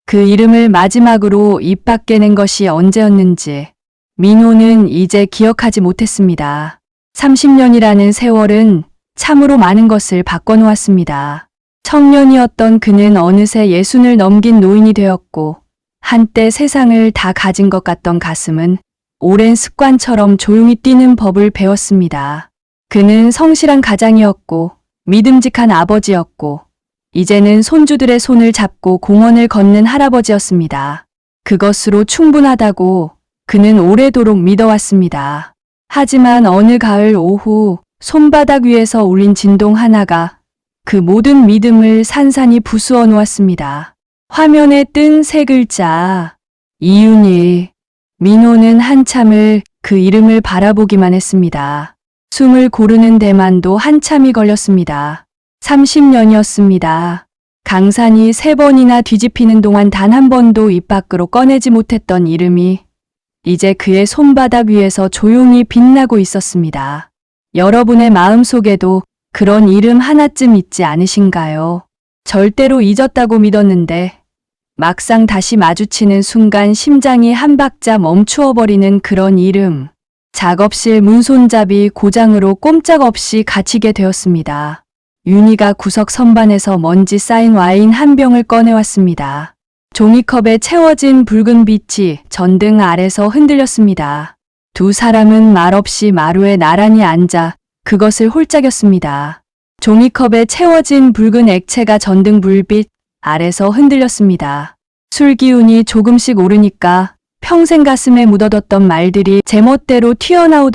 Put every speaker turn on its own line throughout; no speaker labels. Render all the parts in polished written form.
그 이름을 마지막으로 입 밖에 낸 것이 언제였는지 민호는 이제 기억하지 못했습니다. 30년이라는 세월은 참으로 많은 것을 바꿔놓았습니다. 청년이었던 그는 어느새 60을 넘긴 노인이 되었고 한때 세상을 다 가진 것 같던 가슴은 오랜 습관처럼 조용히 뛰는 법을 배웠습니다. 그는 성실한 가장이었고 믿음직한 아버지였고 이제는 손주들의 손을 잡고 공원을 걷는 할아버지였습니다. 그것으로 충분하다고 그는 오래도록 믿어왔습니다. 하지만 어느 가을 오후 손바닥 위에서 울린 진동 하나가 그 모든 믿음을 산산이 부수어 놓았습니다. 화면에 뜬 세 글자, 이윤희. 민호는 한참을 그 이름을 바라보기만 했습니다. 숨을 고르는 데만도 한참이 걸렸습니다. 30년이었습니다. 강산이 3번이나 뒤집히는 동안 단 한 번도 입 밖으로 꺼내지 못했던 이름이 이제 그의 손바닥 위에서 조용히 빛나고 있었습니다. 여러분의 마음속에도 그런 이름 하나쯤 있지 않으신가요? 절대로 잊었다고 믿었는데 막상 다시 마주치는 순간 심장이 한 박자 멈추어 버리는 그런 이름. 작업실 문손잡이 고장으로 꼼짝없이 갇히게 되었습니다. 윤희가 구석 선반에서 먼지 쌓인 와인 한 병을 꺼내왔습니다. 종이컵에 채워진 붉은 빛이 전등 아래서 흔들렸습니다. 두 사람은 말없이 마루에 나란히 앉아 그것을 홀짝였습니다. 종이컵에 채워진 붉은 액체가 전등 불빛 아래서 흔들렸습니다. 술 기운이 조금씩 오르니까 평생 가슴에 묻어뒀던 말들이 제멋대로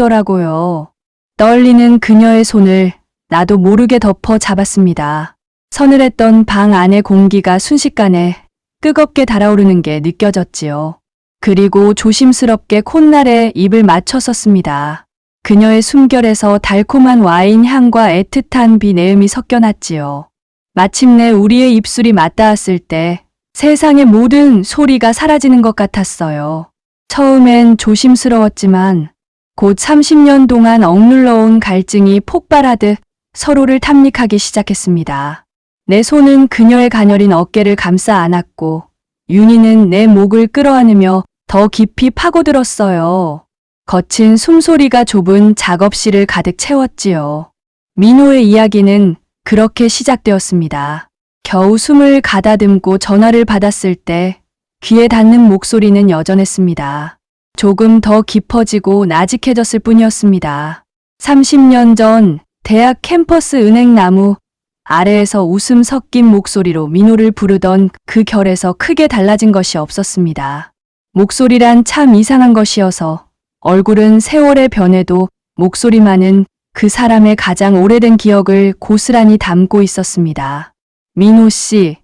튀어나오더라고요. 떨리는 그녀의 손을 나도 모르게 덮어 잡았습니다. 서늘했던 방 안의 공기가 순식간에 뜨겁게 달아오르는 게 느껴졌지요. 그리고 조심스럽게 콧날에 입을 맞췄었습니다. 그녀의 숨결에서 달콤한 와인 향과 애틋한 비 내음이 섞여났지요. 마침내 우리의 입술이 맞닿았을 때 세상의 모든 소리가 사라지는 것 같았어요. 처음엔 조심스러웠지만 곧 30년 동안 억눌러온 갈증이 폭발하듯 서로를 탐닉하기 시작했습니다. 내 손은 그녀의 가녀린 어깨를 감싸 안았고 윤희는 내 목을 끌어안으며 더 깊이 파고들었어요. 거친 숨소리가 좁은 작업실을 가득 채웠지요. 민호의 이야기는 그렇게 시작되었습니다. 겨우 숨을 가다듬고 전화를 받았을 때 귀에 닿는 목소리는 여전했습니다. 조금 더 깊어지고 나직해졌을 뿐이었습니다. 30년 전 대학 캠퍼스 은행나무 아래에서 웃음 섞인 목소리로 민호를 부르던 그 결에서 크게 달라진 것이 없었습니다. 목소리란 참 이상한 것이어서 얼굴은 세월의 변해도 목소리만은 그 사람의 가장 오래된 기억을 고스란히 담고 있었습니다. 민호 씨,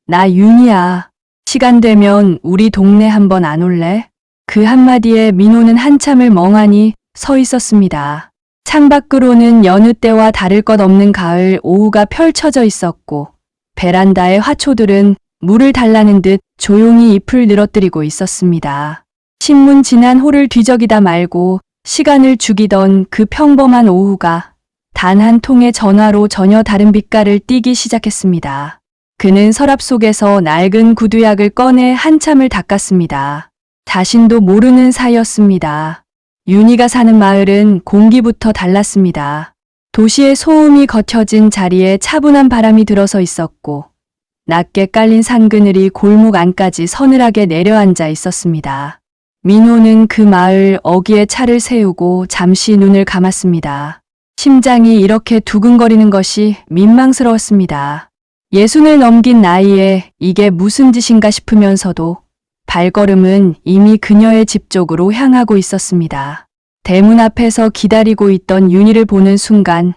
나 윤희야. 시간 되면 우리 동네 한번 안 올래? 그 한마디에 민호는 한참을 멍하니 서 있었습니다. 창밖으로는 여느 때와 다를 것 없는 가을 오후가 펼쳐져 있었고 베란다의 화초들은 물을 달라는 듯 조용히 잎을 늘어뜨리고 있었습니다. 신문 지난 호를 뒤적이다 말고 시간을 죽이던 그 평범한 오후가 단 한 통의 전화로 전혀 다른 빛깔을 띠기 시작했습니다. 그는 서랍 속에서 낡은 구두약을 꺼내 한참을 닦았습니다. 자신도 모르는 사이였습니다. 윤희가 사는 마을은 공기부터 달랐습니다. 도시의 소음이 걷혀진 자리에 차분한 바람이 들어서 있었고 낮게 깔린 산그늘이 골목 안까지 서늘하게 내려앉아 있었습니다. 민호는 그 마을 어귀에 차를 세우고 잠시 눈을 감았습니다. 심장이 이렇게 두근거리는 것이 민망스러웠습니다. 60을 넘긴 나이에 이게 무슨 짓인가 싶으면서도 발걸음은 이미 그녀의 집 쪽으로 향하고 있었습니다. 대문 앞에서 기다리고 있던 윤희를 보는 순간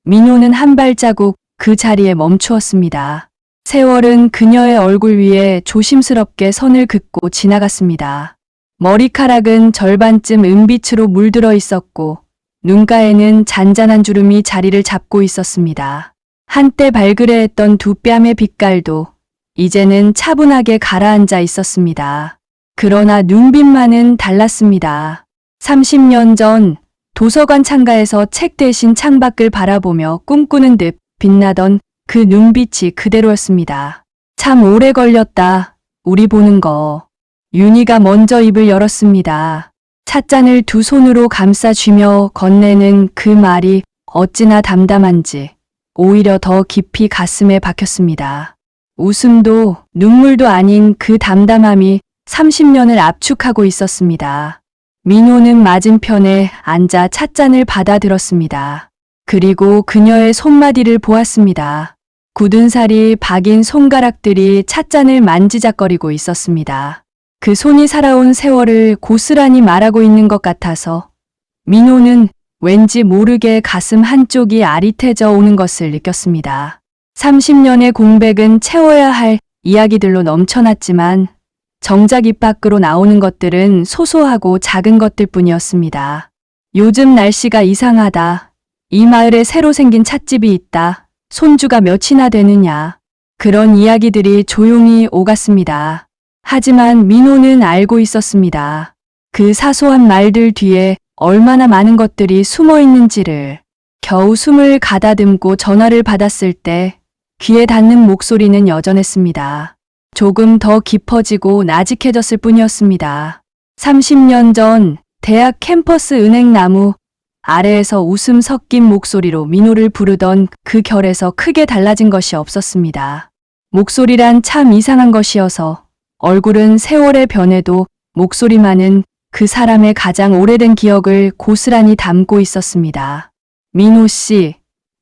민호는 한 발자국 그 자리에 멈추었습니다. 세월은 그녀의 얼굴 위에 조심스럽게 선을 긋고 지나갔습니다. 머리카락은 절반쯤 은빛으로 물들어 있었고 눈가에는 잔잔한 주름이 자리를 잡고 있었습니다. 한때 발그레했던 두 뺨의 빛깔도 이제는 차분하게 가라앉아 있었습니다. 그러나 눈빛만은 달랐습니다. 30년 전 도서관 창가에서 책 대신 창밖을 바라보며 꿈꾸는 듯 빛나던 그 눈빛이 그대로였습니다. 참 오래 걸렸다. 우리 보는 거. 윤희가 먼저 입을 열었습니다. 찻잔을 두 손으로 감싸쥐며 건네는 그 말이 어찌나 담담한지 오히려 더 깊이 가슴에 박혔습니다. 웃음도 눈물도 아닌 그 담담함이 30년을 압축하고 있었습니다. 민호는 맞은편에 앉아 찻잔을 받아들었습니다. 그리고 그녀의 손마디를 보았습니다. 굳은 살이 박인 손가락들이 찻잔을 만지작거리고 있었습니다. 그 손이 살아온 세월을 고스란히 말하고 있는 것 같아서 민호는 왠지 모르게 가슴 한쪽이 아릿해져 오는 것을 느꼈습니다. 30년의 공백은 채워야 할 이야기들로 넘쳐났지만 정작 입 밖으로 나오는 것들은 소소하고 작은 것들 뿐이었습니다. 요즘 날씨가 이상하다. 이 마을에 새로 생긴 찻집이 있다. 손주가 몇이나 되느냐. 그런 이야기들이 조용히 오갔습니다. 하지만 민호는 알고 있었습니다. 그 사소한 말들 뒤에 얼마나 많은 것들이 숨어 있는지를. 겨우 숨을 가다듬고 전화를 받았을 때 귀에 닿는 목소리는 여전했습니다. 조금 더 깊어지고 나직해졌을 뿐이었습니다. 30년 전 대학 캠퍼스 은행나무 아래에서 웃음 섞인 목소리로 민호를 부르던 그 결에서 크게 달라진 것이 없었습니다. 목소리란 참 이상한 것이어서 얼굴은 세월의 변해도 목소리만은 그 사람의 가장 오래된 기억을 고스란히 담고 있었습니다. 민호 씨,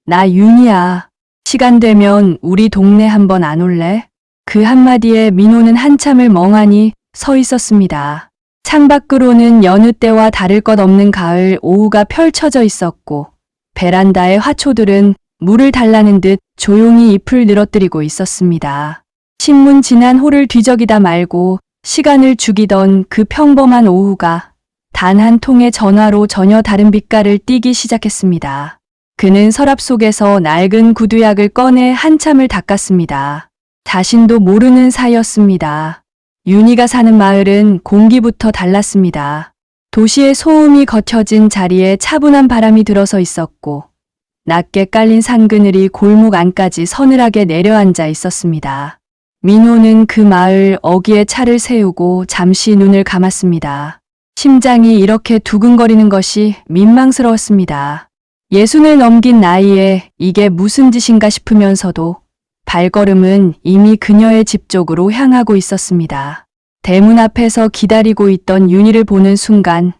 나 윤이야. 시간 되면 우리 동네 한번 안 올래? 그 한마디에 민호는 한참을 멍하니 서 있었습니다. 창밖으로는 여느 때와 다를 것 없는 가을 오후가 펼쳐져 있었고 베란다의 화초들은 물을 달라는 듯 조용히 잎을 늘어뜨리고 있었습니다. 신문 지난 호를 뒤적이다 말고 시간을 죽이던 그 평범한 오후가 단 한 통의 전화로 전혀 다른 빛깔을 띠기 시작했습니다. 그는 서랍 속에서 낡은 구두약을 꺼내 한참을 닦았습니다. 자신도 모르는 사이였습니다. 윤희가 사는 마을은 공기부터 달랐습니다. 도시의 소음이 거쳐진 자리에 차분한 바람이 들어서 있었고 낮게 깔린 산그늘이 골목 안까지 서늘하게 내려앉아 있었습니다. 민호는 그 마을 어귀에 차를 세우고 잠시 눈을 감았습니다. 심장이 이렇게 두근거리는 것이 민망스러웠습니다. 60을 넘긴 나이에 이게 무슨 짓인가 싶으면서도 발걸음은 이미 그녀의 집 쪽으로 향하고 있었습니다. 대문 앞에서 기다리고 있던 윤희를 보는 순간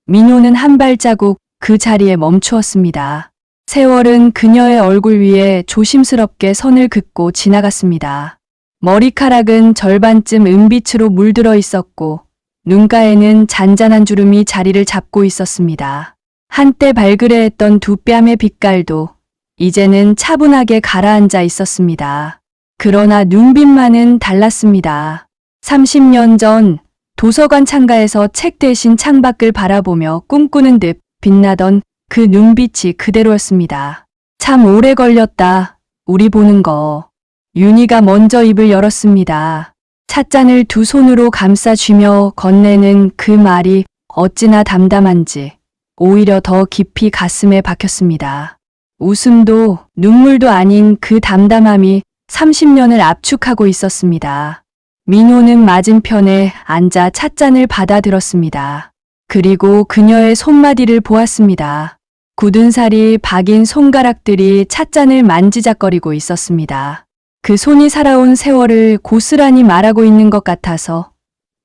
민호는 한 발자국 그 자리에 멈추었습니다. 세월은 그녀의 얼굴 위에 조심스럽게 선을 긋고 지나갔습니다. 머리카락은 절반쯤 은빛으로 물들어 있었고 눈가에는 잔잔한 주름이 자리를 잡고 있었습니다. 한때 발그레했던 두 뺨의 빛깔도 이제는 차분하게 가라앉아 있었습니다. 그러나 눈빛만은 달랐습니다. 30년 전 도서관 창가에서 책 대신 창밖을 바라보며 꿈꾸는 듯 빛나던 그 눈빛이 그대로였습니다. 참 오래 걸렸다. 우리 보는 거. 윤희가 먼저 입을 열었습니다. 찻잔을 두 손으로 감싸쥐며 건네는 그 말이 어찌나 담담한지 오히려 더 깊이 가슴에 박혔습니다. 웃음도 눈물도 아닌 그 담담함이 30년을 압축하고 있었습니다. 민호는 맞은편에 앉아 찻잔을 받아들었습니다. 그리고 그녀의 손마디를 보았습니다. 굳은 살이 박인 손가락들이 찻잔을 만지작거리고 있었습니다. 그 손이 살아온 세월을 고스란히 말하고 있는 것 같아서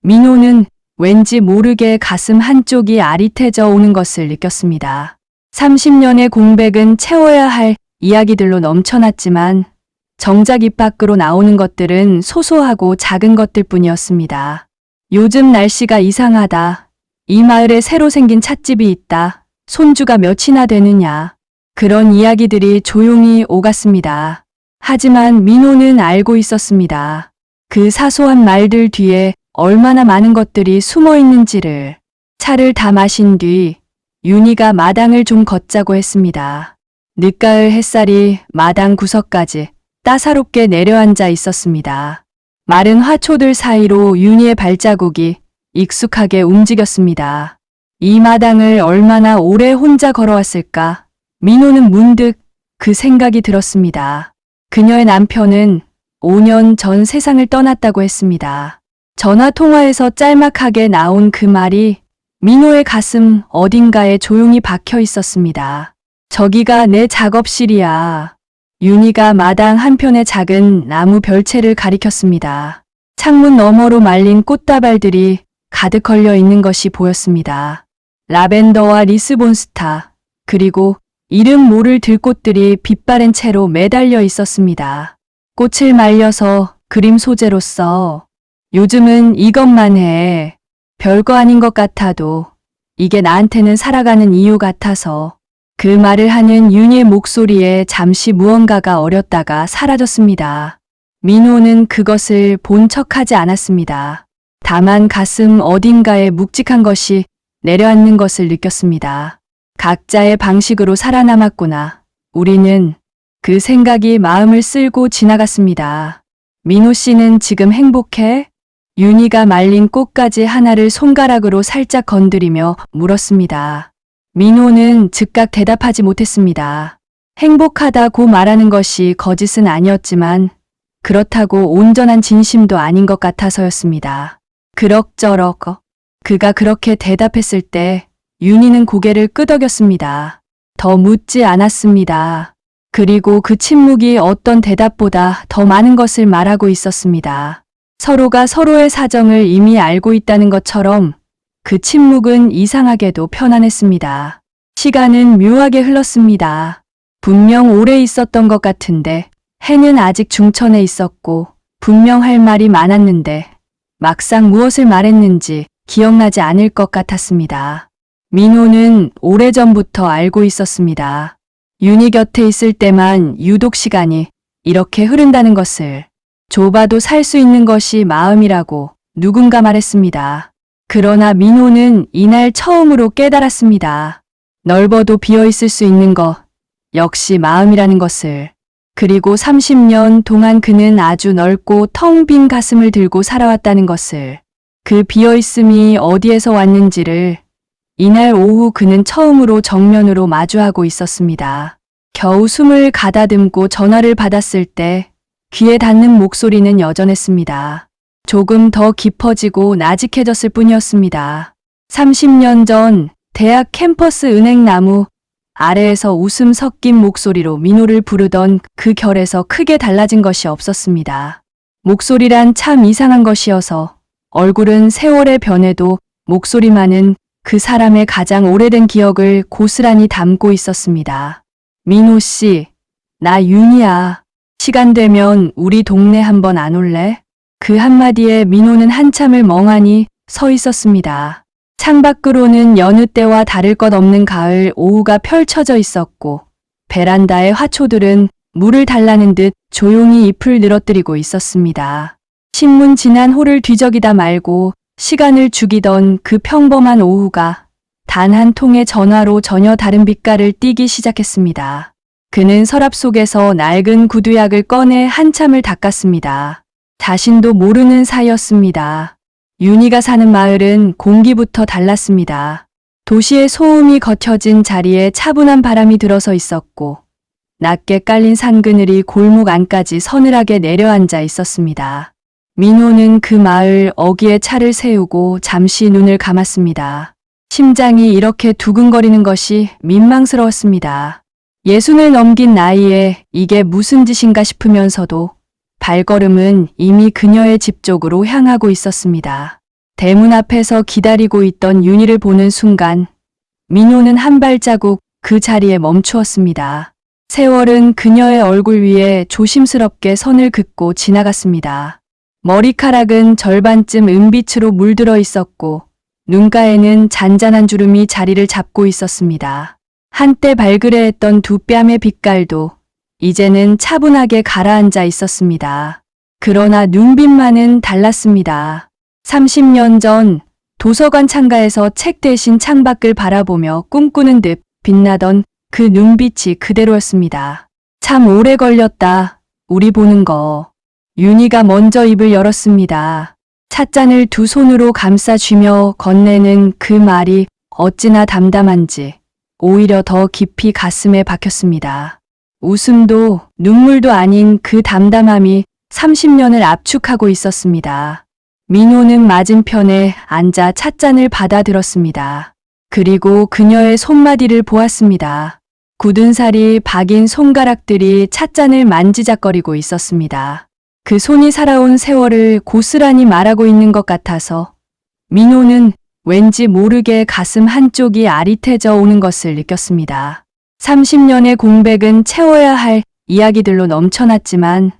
민호는 왠지 모르게 가슴 한쪽이 아릿해져 오는 것을 느꼈습니다. 30년의 공백은 채워야 할 이야기들로 넘쳐났지만 정작 입 밖으로 나오는 것들은 소소하고 작은 것들 뿐이었습니다. 요즘 날씨가 이상하다. 이 마을에 새로 생긴 찻집이 있다. 손주가 몇이나 되느냐. 그런 이야기들이 조용히 오갔습니다. 하지만 민호는 알고 있었습니다. 그 사소한 말들 뒤에 얼마나 많은 것들이 숨어 있는지를. 차를 다 마신 뒤 윤희가 마당을 좀 걷자고 했습니다. 늦가을 햇살이 마당 구석까지 따사롭게 내려앉아 있었습니다. 마른 화초들 사이로 윤희의 발자국이 익숙하게 움직였습니다. 이 마당을 얼마나 오래 혼자 걸어왔을까? 민호는 문득 그 생각이 들었습니다. 그녀의 남편은 5년 전 세상을 떠났다고 했습니다. 전화 통화에서 짤막하게 나온 그 말이 민호의 가슴 어딘가에 조용히 박혀 있었습니다. 저기가 내 작업실이야. 윤희가 마당 한편의 작은 나무 별채를 가리켰습니다. 창문 너머로 말린 꽃다발들이 가득 걸려 있는 것이 보였습니다. 라벤더와 리스본스타, 그리고 이름 모를 들꽃들이 빛바랜 채로 매달려 있었습니다. 꽃을 말려서 그림 소재로서 요즘은 이것만 해. 별거 아닌 것 같아도 이게 나한테는 살아가는 이유 같아서. 그 말을 하는 윤희의 목소리에 잠시 무언가가 어렸다가 사라졌습니다. 민호는 그것을 본 척하지 않았습니다. 다만 가슴 어딘가에 묵직한 것이 내려앉는 것을 느꼈습니다. 각자의 방식으로 살아남았구나. 우리는 그 생각이 마음을 쓸고 지나갔습니다. 민호 씨는 지금 행복해? 윤희가 말린 꽃가지 하나를 손가락으로 살짝 건드리며 물었습니다. 민호는 즉각 대답하지 못했습니다. 행복하다고 말하는 것이 거짓은 아니었지만 그렇다고 온전한 진심도 아닌 것 같아서였습니다. 그럭저럭 그가 그렇게 대답했을 때 윤희는 고개를 끄덕였습니다. 더 묻지 않았습니다. 그리고 그 침묵이 어떤 대답보다 더 많은 것을 말하고 있었습니다. 서로가 서로의 사정을 이미 알고 있다는 것처럼 그 침묵은 이상하게도 편안했습니다. 시간은 묘하게 흘렀습니다. 분명 오래 있었던 것 같은데 해는 아직 중천에 있었고 분명 할 말이 많았는데 막상 무엇을 말했는지 기억나지 않을 것 같았습니다. 민호는 오래전부터 알고 있었습니다. 윤희 곁에 있을 때만 유독 시간이 이렇게 흐른다는 것을. 좁아도 살 수 있는 것이 마음이라고 누군가 말했습니다. 그러나 민호는 이날 처음으로 깨달았습니다. 넓어도 비어있을 수 있는 것, 역시 마음이라는 것을. 그리고 30년 동안 그는 아주 넓고 텅 빈 가슴을 들고 살아왔다는 것을. 그 비어있음이 어디에서 왔는지를 이날 오후 그는 처음으로 정면으로 마주하고 있었습니다. 겨우 숨을 가다듬고 전화를 받았을 때 귀에 닿는 목소리는 여전했습니다. 조금 더 깊어지고 나직해졌을 뿐이었습니다. 30년 전 대학 캠퍼스 은행나무 아래에서 웃음 섞인 목소리로 민호를 부르던 그 결에서 크게 달라진 것이 없었습니다. 목소리란 참 이상한 것이어서 얼굴은 세월의 변해도 목소리만은 그 사람의 가장 오래된 기억을 고스란히 담고 있었습니다. 민호 씨, 나 윤희야. 시간 되면 우리 동네 한번 안 올래? 그 한마디에 민호는 한참을 멍하니 서 있었습니다. 창밖으로는 여느 때와 다를 것 없는 가을 오후가 펼쳐져 있었고 베란다의 화초들은 물을 달라는 듯 조용히 잎을 늘어뜨리고 있었습니다. 신문 지난 호를 뒤적이다 말고 시간을 죽이던 그 평범한 오후가 단 한 통의 전화로 전혀 다른 빛깔을 띠기 시작했습니다. 그는 서랍 속에서 낡은 구두약을 꺼내 한참을 닦았습니다. 자신도 모르는 사이였습니다. 윤희가 사는 마을은 공기부터 달랐습니다. 도시의 소음이 걷혀진 자리에 차분한 바람이 들어서 있었고 낮게 깔린 산그늘이 골목 안까지 서늘하게 내려앉아 있었습니다. 민호는 그 마을 어귀에 차를 세우고 잠시 눈을 감았습니다. 심장이 이렇게 두근거리는 것이 민망스러웠습니다. 60을 넘긴 나이에 이게 무슨 짓인가 싶으면서도 발걸음은 이미 그녀의 집 쪽으로 향하고 있었습니다. 대문 앞에서 기다리고 있던 윤희를 보는 순간 민호는 한 발자국 그 자리에 멈추었습니다. 세월은 그녀의 얼굴 위에 조심스럽게 선을 긋고 지나갔습니다. 머리카락은 절반쯤 은빛으로 물들어 있었고 눈가에는 잔잔한 주름이 자리를 잡고 있었습니다. 한때 발그레했던 두 뺨의 빛깔도 이제는 차분하게 가라앉아 있었습니다. 그러나 눈빛만은 달랐습니다. 30년 전 도서관 창가에서 책 대신 창밖을 바라보며 꿈꾸는 듯 빛나던 그 눈빛이 그대로였습니다. 참 오래 걸렸다. 우리 보는 거. 윤희가 먼저 입을 열었습니다. 찻잔을 두 손으로 감싸쥐며 건네는 그 말이 어찌나 담담한지 오히려 더 깊이 가슴에 박혔습니다. 웃음도 눈물도 아닌 그 담담함이 30년을 압축하고 있었습니다. 민호는 맞은편에 앉아 찻잔을 받아들었습니다. 그리고 그녀의 손마디를 보았습니다. 굳은 살이 박인 손가락들이 찻잔을 만지작거리고 있었습니다. 그 손이 살아온 세월을 고스란히 말하고 있는 것 같아서 민호는 왠지 모르게 가슴 한쪽이 아릿해져 오는 것을 느꼈습니다. 30년의 공백은 채워야 할 이야기들로 넘쳐났지만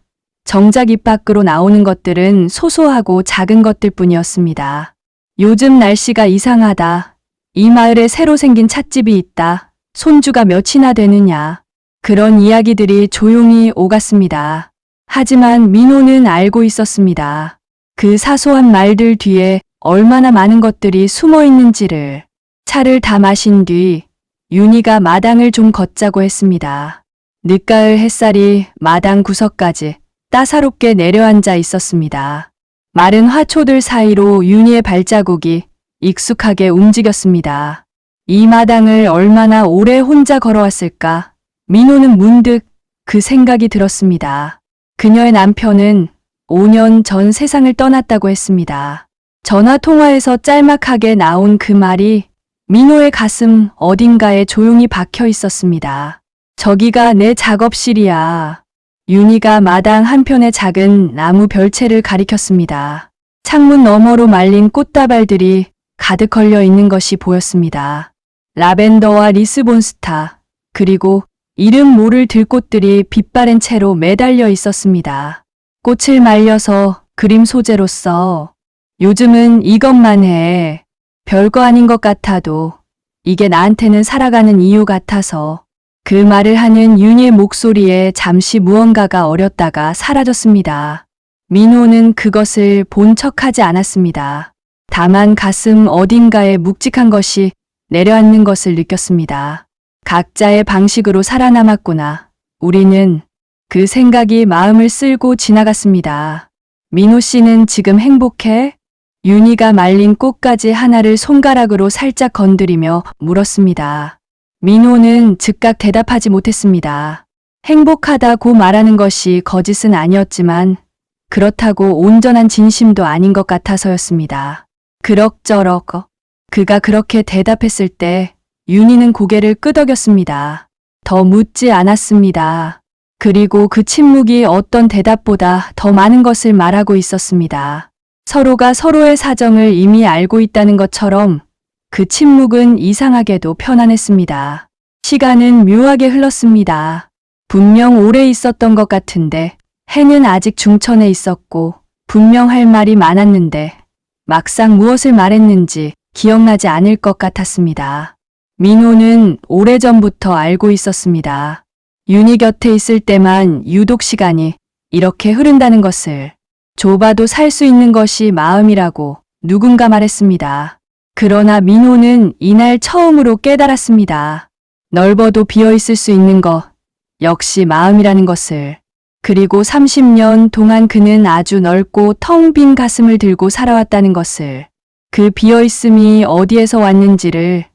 정작 입 밖으로 나오는 것들은 소소하고 작은 것들 뿐이었습니다. 요즘 날씨가 이상하다. 이 마을에 새로 생긴 찻집이 있다. 손주가 몇이나 되느냐. 그런 이야기들이 조용히 오갔습니다. 하지만 민호는 알고 있었습니다. 그 사소한 말들 뒤에 얼마나 많은 것들이 숨어 있는지를. 차를 다 마신 뒤 윤희가 마당을 좀 걷자고 했습니다. 늦가을 햇살이 마당 구석까지 따사롭게 내려앉아 있었습니다. 마른 화초들 사이로 윤희의 발자국이 익숙하게 움직였습니다. 이 마당을 얼마나 오래 혼자 걸어왔을까? 민호는 문득 그 생각이 들었습니다. 그녀의 남편은 5년 전 세상을 떠났다고 했습니다. 전화 통화에서 짤막하게 나온 그 말이 민호의 가슴 어딘가에 조용히 박혀 있었습니다. 저기가 내 작업실이야. 윤희가 마당 한편의 작은 나무 별채를 가리켰습니다. 창문 너머로 말린 꽃다발들이 가득 걸려 있는 것이 보였습니다. 라벤더와 리스본스타, 그리고 이름 모를 들꽃들이 빛바랜 채로 매달려 있었습니다. 꽃을 말려서 그림 소재로서 요즘은 이것만 해. 별거 아닌 것 같아도 이게 나한테는 살아가는 이유 같아서. 그 말을 하는 윤희의 목소리에 잠시 무언가가 어렸다가 사라졌습니다. 민호는 그것을 본 척하지 않았습니다. 다만 가슴 어딘가에 묵직한 것이 내려앉는 것을 느꼈습니다. 각자의 방식으로 살아남았구나. 우리는. 그 생각이 마음을 쓸고 지나갔습니다. 민호 씨는 지금 행복해? 윤희가 말린 꽃가지 하나를 손가락으로 살짝 건드리며 물었습니다. 민호는 즉각 대답하지 못했습니다. 행복하다고 말하는 것이 거짓은 아니었지만 그렇다고 온전한 진심도 아닌 것 같아서였습니다. 그럭저럭. 그가 그렇게 대답했을 때 윤희는 고개를 끄덕였습니다. 더 묻지 않았습니다. 그리고 그 침묵이 어떤 대답보다 더 많은 것을 말하고 있었습니다. 서로가 서로의 사정을 이미 알고 있다는 것처럼 그 침묵은 이상하게도 편안했습니다. 시간은 묘하게 흘렀습니다. 분명 오래 있었던 것 같은데 해는 아직 중천에 있었고 분명 할 말이 많았는데 막상 무엇을 말했는지 기억나지 않을 것 같았습니다. 민호는 오래전부터 알고 있었습니다. 윤희 곁에 있을 때만 유독 시간이 이렇게 흐른다는 것을. 좁아도 살 수 있는 것이 마음이라고 누군가 말했습니다. 그러나 민호는 이날 처음으로 깨달았습니다. 넓어도 비어있을 수 있는 것, 역시 마음이라는 것을. 그리고 30년 동안 그는 아주 넓고 텅 빈 가슴을 들고 살아왔다는 것을. 그 비어있음이 어디에서 왔는지를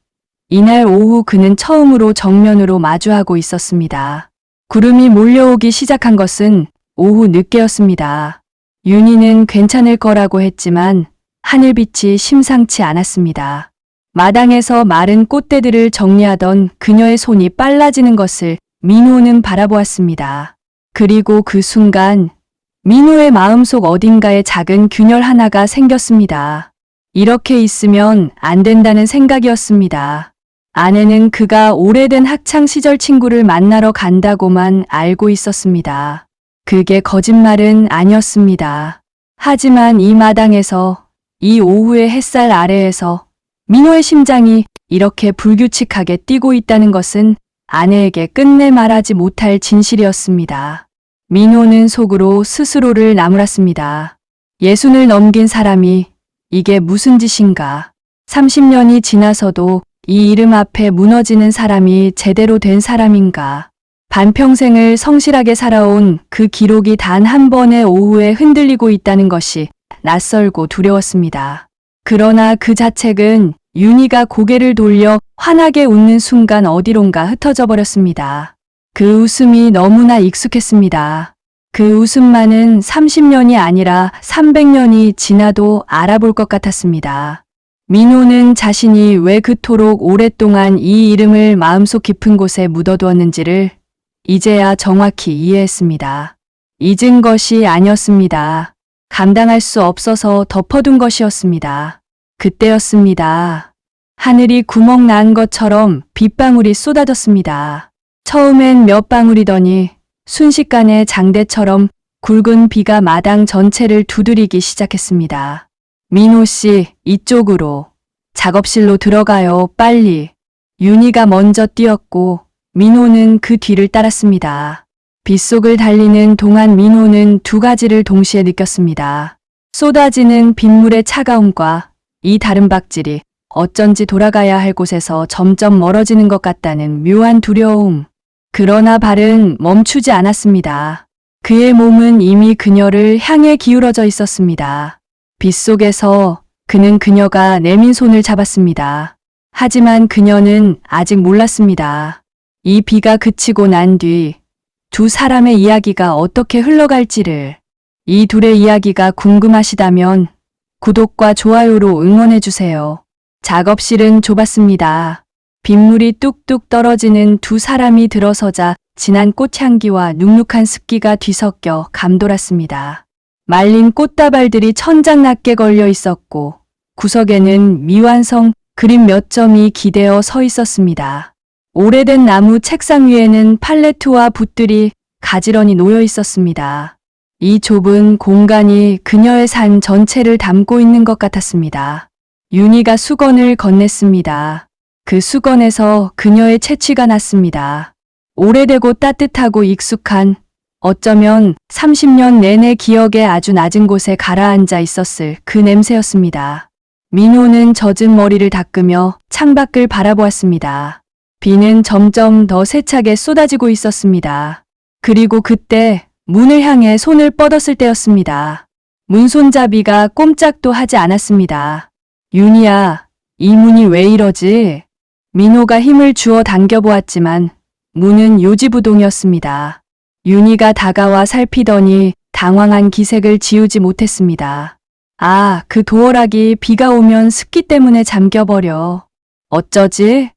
이날 오후 그는 처음으로 정면으로 마주하고 있었습니다. 구름이 몰려오기 시작한 것은 오후 늦게였습니다. 윤희는 괜찮을 거라고 했지만 하늘빛이 심상치 않았습니다. 마당에서 마른 꽃대들을 정리하던 그녀의 손이 빨라지는 것을 민호는 바라보았습니다. 그리고 그 순간 민호의 마음속 어딘가에 작은 균열 하나가 생겼습니다. 이렇게 있으면 안 된다는 생각이었습니다. 아내는 그가 오래된 학창시절 친구를 만나러 간다고만 알고 있었습니다. 그게 거짓말은 아니었습니다. 하지만 이 마당에서, 이 오후의 햇살 아래에서 민호의 심장이 이렇게 불규칙하게 뛰고 있다는 것은 아내에게 끝내 말하지 못할 진실이었습니다. 민호는 속으로 스스로를 나무랐습니다. 60을 넘긴 사람이 이게 무슨 짓인가. 30년이 지나서도 이 이름 앞에 무너지는 사람이 제대로 된 사람인가. 반평생을 성실하게 살아온 그 기록이 단 한 번의 오후에 흔들리고 있다는 것이 낯설고 두려웠습니다. 그러나 그 자책은 윤희가 고개를 돌려 환하게 웃는 순간 어디론가 흩어져 버렸습니다. 그 웃음이 너무나 익숙했습니다. 그 웃음만은 30년이 아니라 300년이 지나도 알아볼 것 같았습니다. 민호는 자신이 왜 그토록 오랫동안 이 이름을 마음속 깊은 곳에 묻어두었는지를 이제야 정확히 이해했습니다. 잊은 것이 아니었습니다. 감당할 수 없어서 덮어둔 것이었습니다. 그때였습니다. 하늘이 구멍 난 것처럼 빗방울이 쏟아졌습니다. 처음엔 몇 방울이더니 순식간에 장대처럼 굵은 비가 마당 전체를 두드리기 시작했습니다. 민호 씨, 이쪽으로. 작업실로 들어가요, 빨리. 윤희가 먼저 뛰었고 민호는 그 뒤를 따랐습니다. 빗속을 달리는 동안 민호는 두 가지를 동시에 느꼈습니다. 쏟아지는 빗물의 차가움과 이 다른 박질이 어쩐지 돌아가야 할 곳에서 점점 멀어지는 것 같다는 묘한 두려움. 그러나 발은 멈추지 않았습니다. 그의 몸은 이미 그녀를 향해 기울어져 있었습니다. 빗속에서 그는 그녀가 내민 손을 잡았습니다. 하지만 그녀는 아직 몰랐습니다. 이 비가 그치고 난 뒤 두 사람의 이야기가 어떻게 흘러갈지를. 이 둘의 이야기가 궁금하시다면 구독과 좋아요로 응원해주세요. 작업실은 좁았습니다. 빗물이 뚝뚝 떨어지는 두 사람이 들어서자 진한 꽃향기와 눅눅한 습기가 뒤섞여 감돌았습니다. 말린 꽃다발들이 천장낙게 걸려 있었고 구석에는 미완성 그림 몇 점이 기대어 서 있었습니다. 오래된 나무 책상 위에는 팔레트와 붓들이 가지런히 놓여 있었습니다. 이 좁은 공간이 그녀의 삶 전체를 담고 있는 것 같았습니다. 윤희가 수건을 건넸습니다. 그 수건에서 그녀의 채취가 났습니다. 오래되고 따뜻하고 익숙한, 어쩌면 30년 내내 기억의 아주 낮은 곳에 가라앉아 있었을 그 냄새였습니다. 민호는 젖은 머리를 닦으며 창밖을 바라보았습니다. 비는 점점 더 세차게 쏟아지고 있었습니다. 그리고 그때 문을 향해 손을 뻗었을 때였습니다. 문손잡이가 꼼짝도 하지 않았습니다. 윤희야, 이 문이 왜 이러지? 민호가 힘을 주어 당겨보았지만 문은 요지부동이었습니다. 윤희가 다가와 살피더니 당황한 기색을 지우지 못했습니다. 아, 그 도어락이 비가 오면 습기 때문에 잠겨버려. 어쩌지?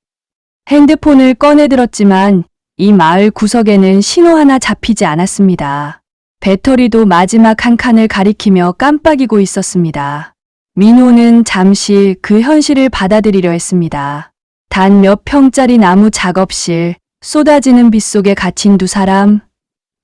핸드폰을 꺼내들었지만 이 마을 구석에는 신호 하나 잡히지 않았습니다. 배터리도 마지막 한 칸을 가리키며 깜빡이고 있었습니다. 민호는 잠시 그 현실을 받아들이려 했습니다. 단 몇 평짜리 나무 작업실, 쏟아지는 빗 속에 갇힌 두 사람,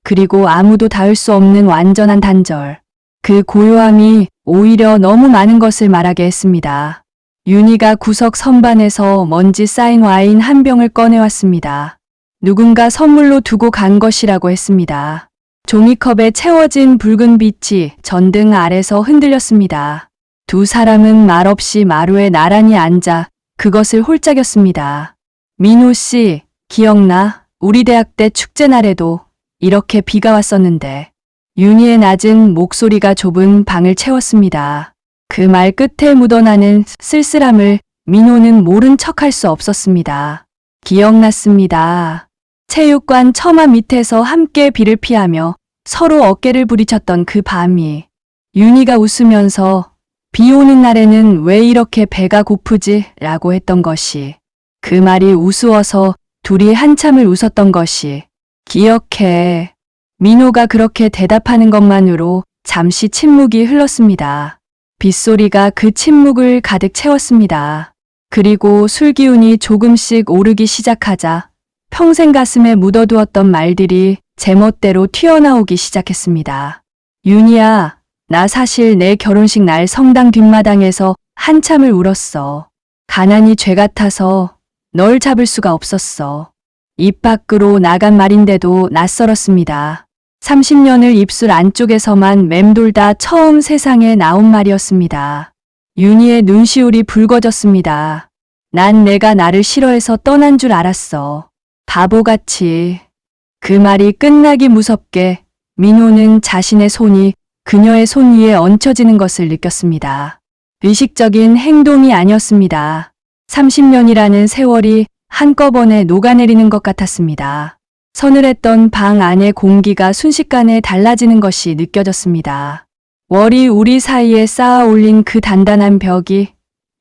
그리고 아무도 닿을 수 없는 완전한 단절. 그 고요함이 오히려 너무 많은 것을 말하게 했습니다. 윤희가 구석 선반에서 먼지 쌓인 와인 한 병을 꺼내왔습니다. 누군가 선물로 두고 간 것이라고 했습니다. 종이컵에 채워진 붉은 빛이 전등 아래서 흔들렸습니다. 두 사람은 말없이 마루에 나란히 앉아 그것을 홀짝였습니다. 민호 씨, 기억나? 우리 대학 때 축제 날에도 이렇게 비가 왔었는데. 윤희의 낮은 목소리가 좁은 방을 채웠습니다. 그 말 끝에 묻어나는 쓸쓸함을 민호는 모른 척할 수 없었습니다. 기억났습니다. 체육관 처마 밑에서 함께 비를 피하며 서로 어깨를 부딪혔던 그 밤이. 윤희가 웃으면서 비 오는 날에는 왜 이렇게 배가 고프지? 라고 했던 것이. 그 말이 우스워서 둘이 한참을 웃었던 것이. 기억해. 민호가 그렇게 대답하는 것만으로 잠시 침묵이 흘렀습니다. 빗소리가 그 침묵을 가득 채웠습니다. 그리고 술기운이 조금씩 오르기 시작하자 평생 가슴에 묻어두었던 말들이 제멋대로 튀어나오기 시작했습니다. 윤희야, 나 사실 내 결혼식 날 성당 뒷마당에서 한참을 울었어. 가난이 죄 같아서 널 잡을 수가 없었어. 입 밖으로 나간 말인데도 낯설었습니다. 30년을 입술 안쪽에서만 맴돌다 처음 세상에 나온 말이었습니다. 윤희의 눈시울이 붉어졌습니다. 난 내가 나를 싫어해서 떠난 줄 알았어. 바보같이. 그 말이 끝나기 무섭게 민호는 자신의 손이 그녀의 손 위에 얹혀지는 것을 느꼈습니다. 의식적인 행동이 아니었습니다. 30년이라는 세월이 한꺼번에 녹아내리는 것 같았습니다. 서늘했던 방 안의 공기가 순식간에 달라지는 것이 느껴졌습니다. 월이 우리 사이에 쌓아 올린 그 단단한 벽이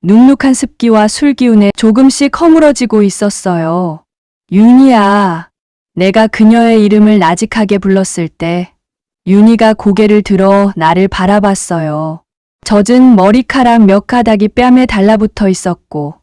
눅눅한 습기와 술 기운에 조금씩 허물어지고 있었어요. 윤희야. 내가 그녀의 이름을 나직하게 불렀을 때 윤희가 고개를 들어 나를 바라봤어요. 젖은 머리카락 몇 가닥이 뺨에 달라붙어 있었고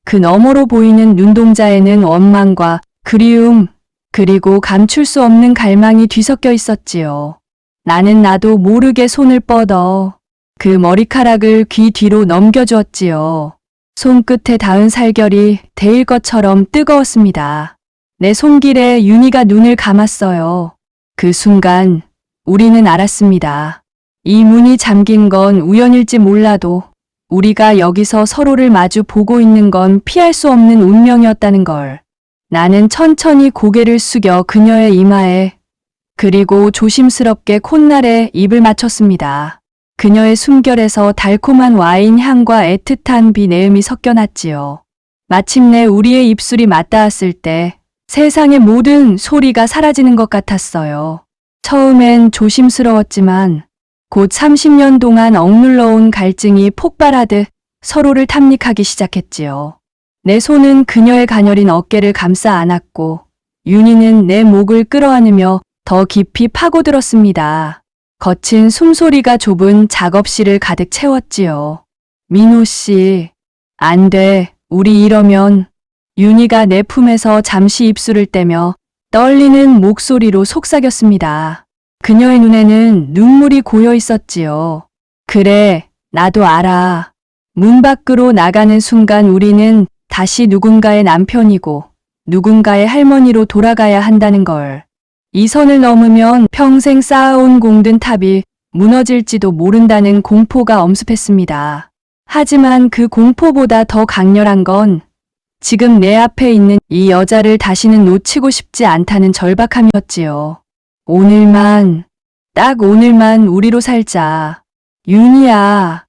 그 너머로 보이는 눈동자에는 원망과 그리움 그리고 감출 수 없는 갈망이 뒤섞여 있었지요. 나는 나도 모르게 손을 뻗어 그 머리카락을 귀 뒤로 넘겨주었지요. 손끝에 닿은 살결이 데일 것처럼 뜨거웠습니다. 내 손길에 윤희가 눈을 감았어요. 그 순간 우리는 알았습니다. 이 문이 잠긴 건 우연일지 몰라도 우리가 여기서 서로를 마주 보고 있는 건 피할 수 없는 운명이었다는 걸. 나는 천천히 고개를 숙여 그녀의 이마에 그리고 조심스럽게 콧날에 입을 맞췄습니다. 그녀의 숨결에서 달콤한 와인 향과 애틋한 비내음이 섞여났지요. 마침내 우리의 입술이 맞닿았을 때 세상의 모든 소리가 사라지는 것 같았어요. 처음엔 조심스러웠지만 곧 30년 동안 억눌러온 갈증이 폭발하듯 서로를 탐닉하기 시작했지요. 내 손은 그녀의 가녀린 어깨를 감싸 안았고 윤희는 내 목을 끌어안으며 더 깊이 파고들었습니다. 거친 숨소리가 좁은 작업실을 가득 채웠지요. 민호 씨, 안 돼. 우리 이러면. 윤희가 내 품에서 잠시 입술을 떼며 떨리는 목소리로 속삭였습니다. 그녀의 눈에는 눈물이 고여 있었지요. 그래, 나도 알아. 문 밖으로 나가는 순간 우리는 다시 누군가의 남편이고 누군가의 할머니로 돌아가야 한다는 걸. 이 선을 넘으면 평생 쌓아온 공든 탑이 무너질지도 모른다는 공포가 엄습했습니다. 하지만 그 공포보다 더 강렬한 건 지금 내 앞에 있는 이 여자를 다시는 놓치고 싶지 않다는 절박함이었지요. 오늘만, 딱 오늘만 우리로 살자. 윤희야.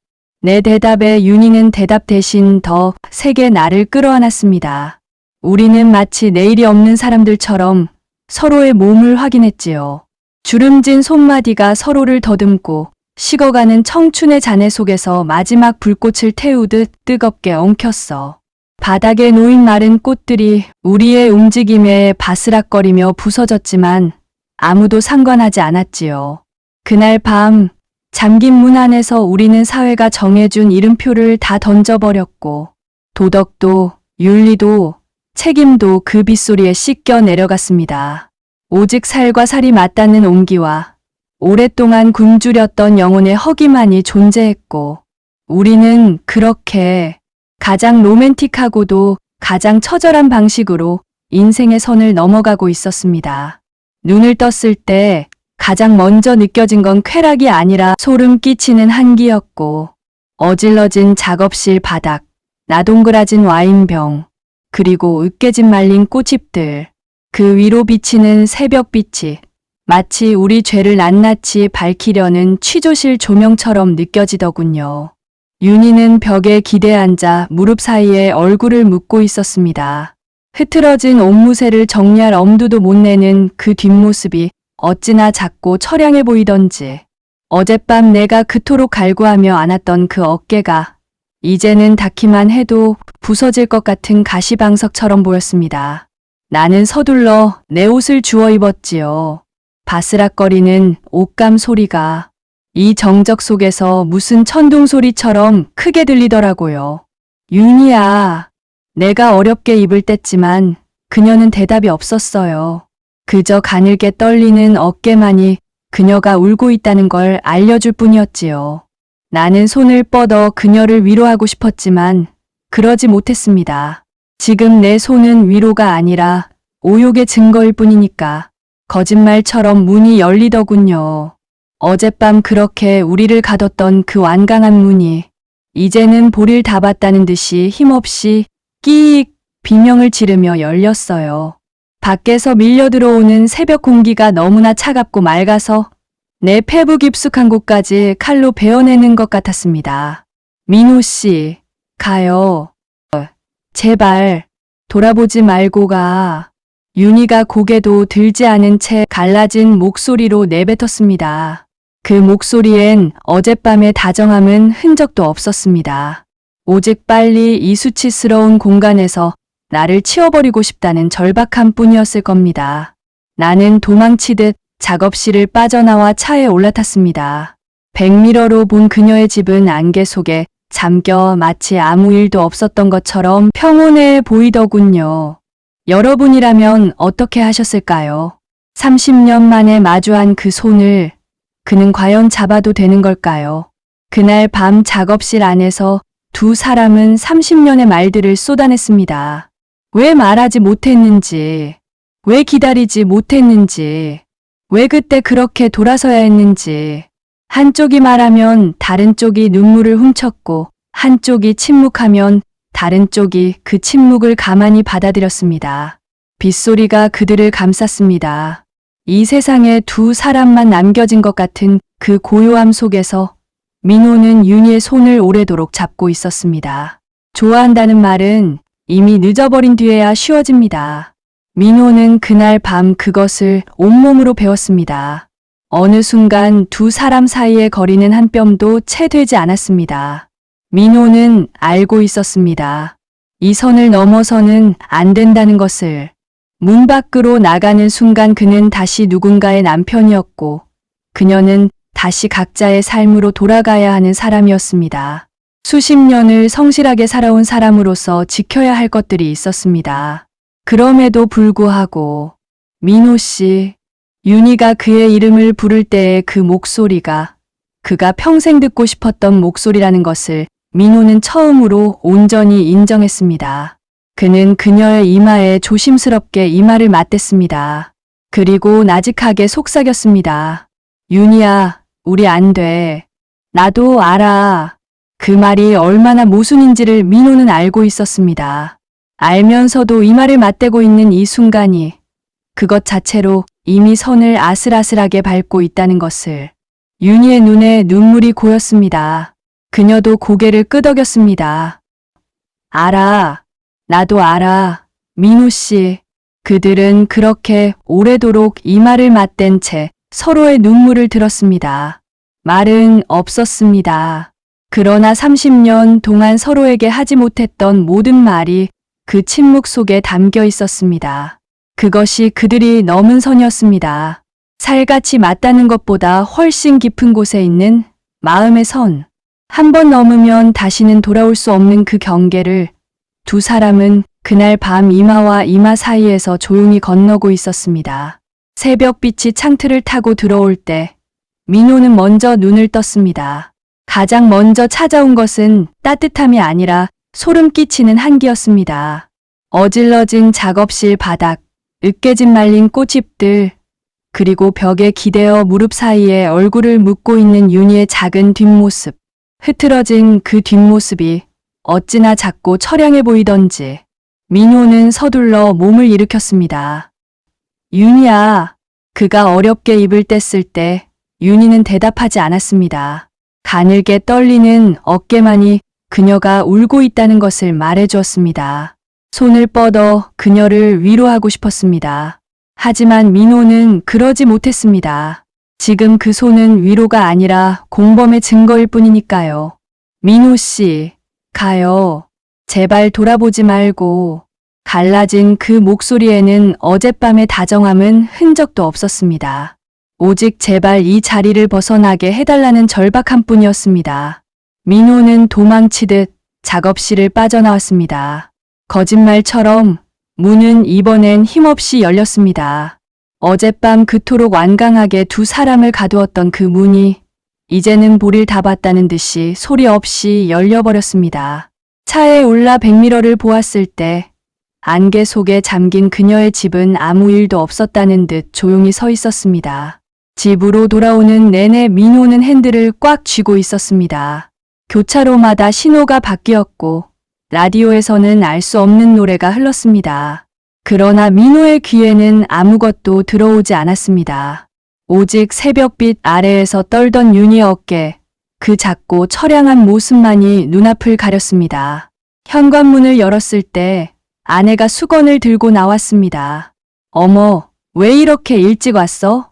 내 대답에 윤희는 대답 대신 더 세게 나를 끌어안았습니다. 우리는 마치 내일이 없는 사람들처럼 서로의 몸을 확인했지요. 주름진 손마디가 서로를 더듬고 식어가는 청춘의 잔해 속에서 마지막 불꽃을 태우듯 뜨겁게 엉켰어. 바닥에 놓인 마른 꽃들이 우리의 움직임에 바스락거리며 부서졌지만 아무도 상관하지 않았지요. 그날 밤 잠긴 문 안에서 우리는 사회가 정해준 이름표를 다 던져버렸고 도덕도 윤리도 책임도 그 빗소리에 씻겨 내려갔습니다. 오직 살과 살이 맞닿는 온기와 오랫동안 굶주렸던 영혼의 허기만이 존재했고 우리는 그렇게 가장 로맨틱하고도 가장 처절한 방식으로 인생의 선을 넘어가고 있었습니다. 눈을 떴을 때 가장 먼저 느껴진 건 쾌락이 아니라 소름 끼치는 한기였고 어질러진 작업실 바닥, 나동그라진 와인병, 그리고 으깨진 말린 꽃잎들, 그 위로 비치는 새벽빛이 마치 우리 죄를 낱낱이 밝히려는 취조실 조명처럼 느껴지더군요. 윤희는 벽에 기대 앉아 무릎 사이에 얼굴을 묻고 있었습니다. 흐트러진 옷무새를 정리할 엄두도 못 내는 그 뒷모습이 어찌나 작고 처량해 보이던지 어젯밤 내가 그토록 갈구하며 안았던 그 어깨가 이제는 닿기만 해도 부서질 것 같은 가시방석처럼 보였습니다. 나는 서둘러 내 옷을 주워 입었지요. 바스락거리는 옷감 소리가 이 정적 속에서 무슨 천둥 소리처럼 크게 들리더라고요. 윤희야. 내가 어렵게 입을 뗐지만 그녀는 대답이 없었어요. 그저 가늘게 떨리는 어깨만이 그녀가 울고 있다는 걸 알려줄 뿐이었지요. 나는 손을 뻗어 그녀를 위로하고 싶었지만 그러지 못했습니다. 지금 내 손은 위로가 아니라 오욕의 증거일 뿐이니까. 거짓말처럼 문이 열리더군요. 어젯밤 그렇게 우리를 가뒀던 그 완강한 문이 이제는 볼일 다 봤다는 듯이 힘없이 끼익 비명을 지르며 열렸어요. 밖에서 밀려 들어오는 새벽 공기가 너무나 차갑고 맑아서 내 폐부 깊숙한 곳까지 칼로 베어내는 것 같았습니다. 민호 씨, 가요. 제발 돌아보지 말고 가. 윤희가 고개도 들지 않은 채 갈라진 목소리로 내뱉었습니다. 그 목소리엔 어젯밤의 다정함은 흔적도 없었습니다. 오직 빨리 이 수치스러운 공간에서 나를 치워버리고 싶다는 절박함 뿐이었을 겁니다. 나는 도망치듯 작업실을 빠져나와 차에 올라탔습니다. 백미러로 본 그녀의 집은 안개 속에 잠겨 마치 아무 일도 없었던 것처럼 평온해 보이더군요. 여러분이라면 어떻게 하셨을까요? 30년 만에 마주한 그 손을 그는 과연 잡아도 되는 걸까요? 그날 밤 작업실 안에서 두 사람은 30년의 말들을 쏟아냈습니다. 왜 말하지 못했는지, 왜 기다리지 못했는지, 왜 그때 그렇게 돌아서야 했는지. 한쪽이 말하면 다른 쪽이 눈물을 훔쳤고, 한쪽이 침묵하면 다른 쪽이 그 침묵을 가만히 받아들였습니다. 빗소리가 그들을 감쌌습니다. 이 세상에 두 사람만 남겨진 것 같은 그 고요함 속에서 민호는 윤희의 손을 오래도록 잡고 있었습니다. 좋아한다는 말은 이미 늦어버린 뒤에야 쉬워집니다. 민호는 그날 밤 그것을 온몸으로 배웠습니다. 어느 순간 두 사람 사이의 거리는 한 뼘도 채 되지 않았습니다. 민호는 알고 있었습니다. 이 선을 넘어서는 안 된다는 것을. 문 밖으로 나가는 순간 그는 다시 누군가의 남편이었고, 그녀는 다시 각자의 삶으로 돌아가야 하는 사람이었습니다. 수십 년을 성실하게 살아온 사람으로서 지켜야 할 것들이 있었습니다. 그럼에도 불구하고 민호 씨, 윤희가 그의 이름을 부를 때의 그 목소리가 그가 평생 듣고 싶었던 목소리라는 것을 민호는 처음으로 온전히 인정했습니다. 그는 그녀의 이마에 조심스럽게 이마를 맞댔습니다. 그리고 나직하게 속삭였습니다. 윤희야, 우리 안 돼. 나도 알아. 그 말이 얼마나 모순인지를 민호는 알고 있었습니다. 알면서도 이마를 맞대고 있는 이 순간이 그것 자체로 이미 선을 아슬아슬하게 밟고 있다는 것을. 윤희의 눈에 눈물이 고였습니다. 그녀도 고개를 끄덕였습니다. 알아. 나도 알아. 민호 씨. 그들은 그렇게 오래도록 이마를 맞댄 채 서로의 눈물을 들었습니다. 말은 없었습니다. 그러나 30년 동안 서로에게 하지 못했던 모든 말이 그 침묵 속에 담겨 있었습니다. 그것이 그들이 넘은 선이었습니다. 살같이 맞다는 것보다 훨씬 깊은 곳에 있는 마음의 선. 한 번 넘으면 다시는 돌아올 수 없는 그 경계를 두 사람은 그날 밤 이마와 이마 사이에서 조용히 건너고 있었습니다. 새벽빛이 창틀을 타고 들어올 때 민호는 먼저 눈을 떴습니다. 가장 먼저 찾아온 것은 따뜻함이 아니라 소름 끼치는 한기였습니다. 어질러진 작업실 바닥, 으깨진 말린 꽃잎들, 그리고 벽에 기대어 무릎 사이에 얼굴을 묻고 있는 윤희의 작은 뒷모습. 흐트러진 그 뒷모습이 어찌나 작고 처량해 보이던지 민호는 서둘러 몸을 일으켰습니다. 윤희야. 그가 어렵게 입을 뗐을 때 윤희는 대답하지 않았습니다. 가늘게 떨리는 어깨만이 그녀가 울고 있다는 것을 말해주었습니다. 손을 뻗어 그녀를 위로하고 싶었습니다. 하지만 민호는 그러지 못했습니다. 지금 그 손은 위로가 아니라 공범의 증거일 뿐이니까요. 민호 씨, 가요. 제발 돌아보지 말고. 갈라진 그 목소리에는 어젯밤의 다정함은 흔적도 없었습니다. 오직 제발 이 자리를 벗어나게 해달라는 절박함 뿐이었습니다. 민호는 도망치듯 작업실을 빠져나왔습니다. 거짓말처럼 문은 이번엔 힘없이 열렸습니다. 어젯밤 그토록 완강하게 두 사람을 가두었던 그 문이 이제는 볼일 다 봤다는 듯이 소리 없이 열려버렸습니다. 차에 올라 백미러를 보았을 때 안개 속에 잠긴 그녀의 집은 아무 일도 없었다는 듯 조용히 서 있었습니다. 집으로 돌아오는 내내 민호는 핸들을 꽉 쥐고 있었습니다. 교차로마다 신호가 바뀌었고 라디오에서는 알 수 없는 노래가 흘렀습니다. 그러나 민호의 귀에는 아무것도 들어오지 않았습니다. 오직 새벽빛 아래에서 떨던 윤희의 어깨, 그 작고 처량한 모습만이 눈앞을 가렸습니다. 현관문을 열었을 때 아내가 수건을 들고 나왔습니다. 어머, 왜 이렇게 일찍 왔어?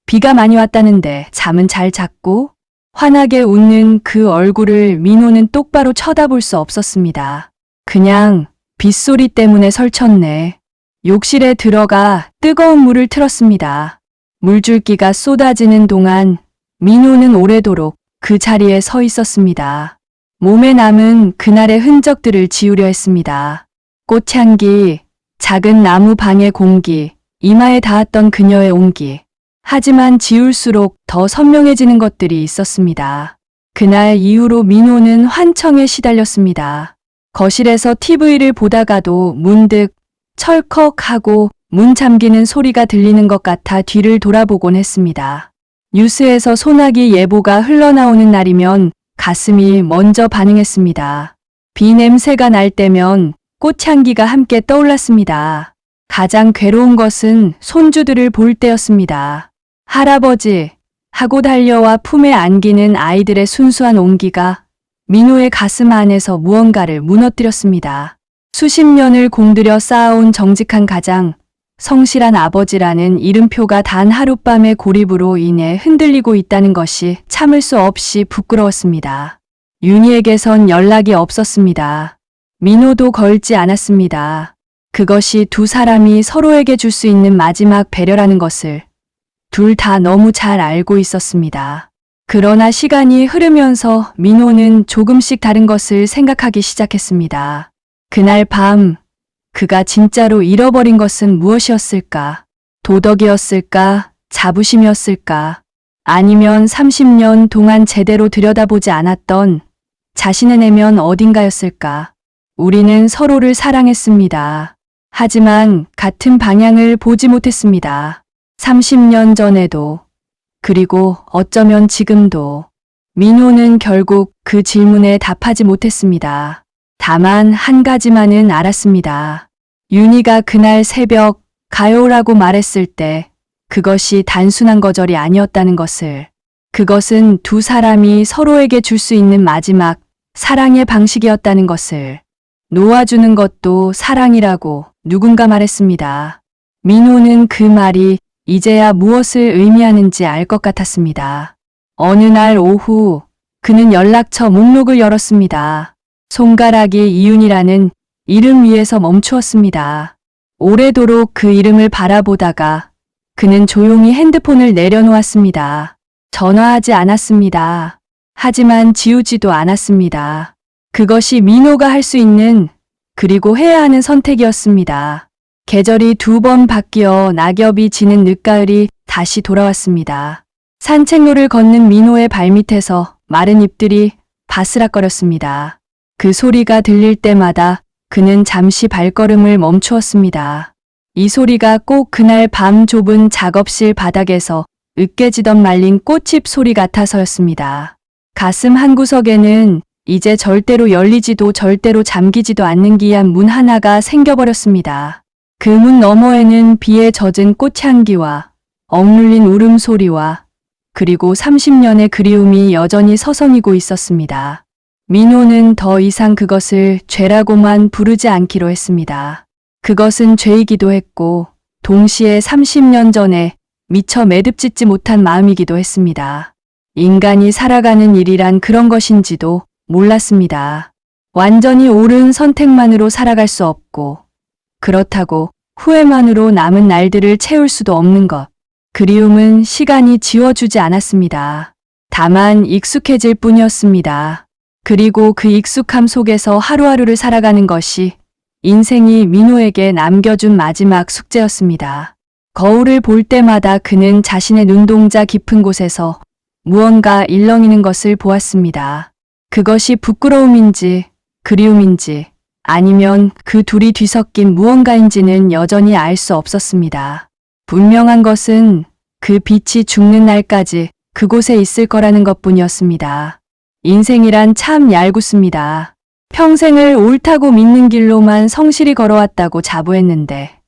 비가 많이 왔다는데 잠은 잘 잤고? 환하게 웃는 그 얼굴을 민호는 똑바로 쳐다볼 수 없었습니다. 그냥 빗소리 때문에 설쳤네. 욕실에 들어가 뜨거운 물을 틀었습니다. 물줄기가 쏟아지는 동안 민호는 오래도록 그 자리에 서 있었습니다. 몸에 남은 그날의 흔적들을 지우려 했습니다. 꽃향기, 작은 나무 방의 공기, 이마에 닿았던 그녀의 온기. 하지만 지울수록 더 선명해지는 것들이 있었습니다. 그날 이후로 민호는 환청에 시달렸습니다. 거실에서 TV를 보다가도 문득 철컥하고 문 잠기는 소리가 들리는 것 같아 뒤를 돌아보곤 했습니다. 뉴스에서 소나기 예보가 흘러나오는 날이면 가슴이 먼저 반응했습니다. 비 냄새가 날 때면 꽃향기가 함께 떠올랐습니다. 가장 괴로운 것은 손주들을 볼 때였습니다. 할아버지 하고 달려와 품에 안기는 아이들의 순수한 온기가 민호의 가슴 안에서 무언가를 무너뜨렸습니다. 수십 년을 공들여 쌓아온 정직한 가장, 성실한 아버지라는 이름표가 단 하룻밤의 고립으로 인해 흔들리고 있다는 것이 참을 수 없이 부끄러웠습니다. 윤희에게선 연락이 없었습니다. 민호도 걸지 않았습니다. 그것이 두 사람이 서로에게 줄 수 있는 마지막 배려라는 것을 둘 다 너무 잘 알고 있었습니다. 그러나 시간이 흐르면서 민호는 조금씩 다른 것을 생각하기 시작했습니다. 그날 밤, 그가 진짜로 잃어버린 것은 무엇이었을까? 도덕이었을까? 자부심이었을까? 아니면 30년 동안 제대로 들여다보지 않았던 자신의 내면 어딘가였을까? 우리는 서로를 사랑했습니다. 하지만 같은 방향을 보지 못했습니다. 30년 전에도, 그리고 어쩌면 지금도. 민호는 결국 그 질문에 답하지 못했습니다. 다만 한 가지만은 알았습니다. 윤희가 그날 새벽 가요라고 말했을 때 그것이 단순한 거절이 아니었다는 것을. 그것은 두 사람이 서로에게 줄 수 있는 마지막 사랑의 방식이었다는 것을. 놓아주는 것도 사랑이라고 누군가 말했습니다. 민호는 그 말이 이제야 무엇을 의미하는지 알 것 같았습니다. 어느 날 오후 그는 연락처 목록을 열었습니다. 손가락이 이윤이라는 이름 위에서 멈추었습니다. 오래도록 그 이름을 바라보다가 그는 조용히 핸드폰을 내려놓았습니다. 전화하지 않았습니다. 하지만 지우지도 않았습니다. 그것이 민호가 할 수 있는 그리고 해야 하는 선택이었습니다. 계절이 두 번 바뀌어 낙엽이 지는 늦가을이 다시 돌아왔습니다. 산책로를 걷는 민호의 발밑에서 마른 잎들이 바스락거렸습니다. 그 소리가 들릴 때마다 그는 잠시 발걸음을 멈추었습니다. 이 소리가 꼭 그날 밤 좁은 작업실 바닥에서 으깨지던 말린 꽃잎 소리 같아서였습니다. 가슴 한구석에는 이제 절대로 열리지도 절대로 잠기지도 않는 기이한 문 하나가 생겨버렸습니다. 그 문 너머에는 비에 젖은 꽃향기와 억눌린 울음소리와 그리고 30년의 그리움이 여전히 서성이고 있었습니다. 민호는 더 이상 그것을 죄라고만 부르지 않기로 했습니다. 그것은 죄이기도 했고 동시에 30년 전에 미처 매듭짓지 못한 마음이기도 했습니다. 인간이 살아가는 일이란 그런 것인지도 몰랐습니다. 완전히 옳은 선택만으로 살아갈 수 없고 그렇다고 후회만으로 남은 날들을 채울 수도 없는 것. 그리움은 시간이 지워주지 않았습니다. 다만 익숙해질 뿐이었습니다. 그리고 그 익숙함 속에서 하루하루를 살아가는 것이 인생이 민호에게 남겨준 마지막 숙제였습니다. 거울을 볼 때마다 그는 자신의 눈동자 깊은 곳에서 무언가 일렁이는 것을 보았습니다. 그것이 부끄러움인지 그리움인지 아니면 그 둘이 뒤섞인 무언가인지는 여전히 알 수 없었습니다. 분명한 것은 그 빛이 죽는 날까지 그곳에 있을 거라는 것뿐이었습니다. 인생이란 참 얄궂습니다. 평생을 옳다고 믿는 길로만 성실히 걸어왔다고 자부했는데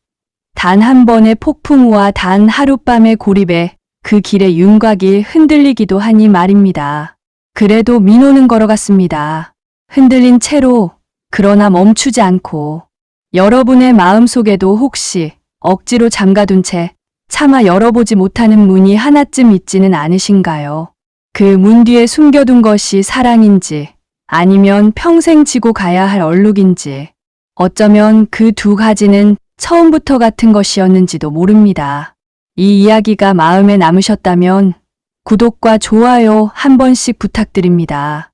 단 한 번의 폭풍우와 단 하룻밤의 고립에 그 길의 윤곽이 흔들리기도 하니 말입니다. 그래도 민호는 걸어갔습니다. 흔들린 채로 그러나 멈추지 않고. 여러분의 마음속에도 혹시 억지로 잠가둔 채 차마 열어보지 못하는 문이 하나쯤 있지는 않으신가요? 그 문 뒤에 숨겨둔 것이 사랑인지 아니면 평생 지고 가야 할 얼룩인지 어쩌면 그 두 가지는 처음부터 같은 것이었는지도 모릅니다. 이 이야기가 마음에 남으셨다면 구독과 좋아요 한 번씩 부탁드립니다.